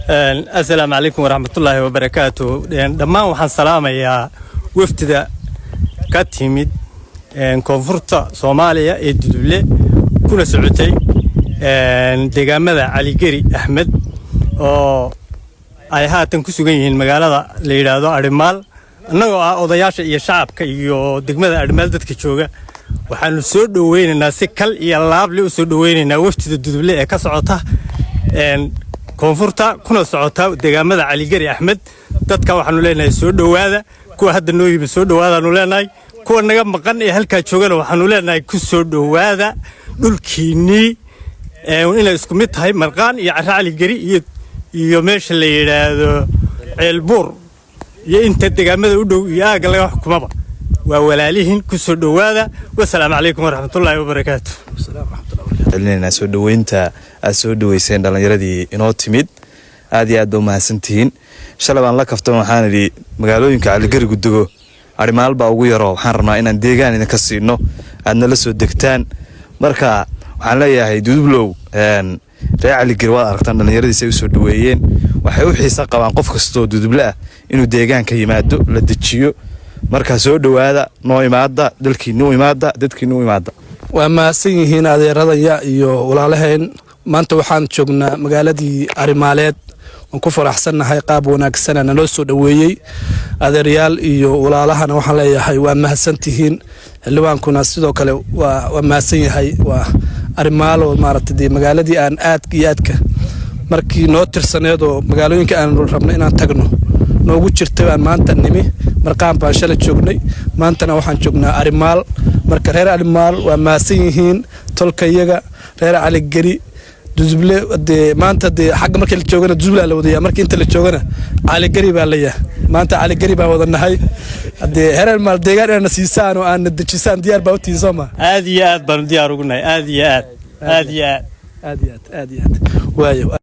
السلام عليكم ورحمة الله وبركاته. دمان وحن سلام يا وفد كاتيميد كونفورتا صوماليا الدولة كنا سعودي دجامة علي جري أحمد أو أي هاتن كسوجين المجال ليرادو أرمال أنه أضياش يشعب كيو دجمة أرمال دتكشوجا وحن سود وين الناس كل يلعب لي سود وين نوفت الدولة كسعتها كونفورتا كنا سعوتها دجامة علي جري أحمد dadka waxaanu leenahay soo dhawaada kuwa hadda noo yimi soo dhawaadaanu leenahay kuwa naga maqan ee halka joogana waxaanu leenahay ku soo dhawaada dhulkiini inay isku mid tahay marqaan iyo cali gari iyo meesha la yiraahdo ceelbuur iyo inta deegaamada u dhow iyo aaga laga xukumaba waa walaalihiin ku soo dhawaada wassalaamu calaykum waraxmatullaahi wabarakaatuh ilaa soo dhaweynta soo dhaweyseen dhalinyaradii inoo timid aad iyo aad u mahadsantihiin shalabaan la kaftan waxaan idhi magaalooyinka cali gari gudugo arimaal baa ugu yaro waxaan rabnaa inaan deegaan idinka siino aadna la soo degtaan marka waxaan leeyahay dudublow reer cali gari waa aragtaan dhalinyaradiisa ay u soo dhaweeyeen waxay u xiisa qabaan qof kastoo duduble ah inuu deegaanka yimaado la dejiyo marka soo dhawaada noo imaada dalkiina u imaada dadkiina u imaada waa mahadsan yihiin adeeradaya iyo walaalaheen maanta waxaan joognaa magaaladii arimaaleed waan ku faraxsanahay qaab wanaagsan aan loo soo dhaweeyay adeeryaal iyo walaalahana waxaan leeyahay waa mahadsantihiin xilwaankuna sidoo kale waa mahadsan yahay waa arimaalo maaragtay magaaladii aan aadka markii noo tirsaneed oo magaalooyinka aan rabno inaan tagno noogu jirtay aan maanta nimi marqaan baan shalay joognay maantana waxaan joognaa arimaal marka reer arimaal waa mahadsan yihiin tolkayaga reer cali gari dudble maanta xagga markii la joogana dudble la wadaya markii inta la joogana cali gari baa leeyahay maanta cali gari baan wadanahay heer maal deegaan inaan siisaan oo aan dejisaan diyaar baa u tiisoma aad iyo aad baan diyaar ugu nahay aad iyo aad waayo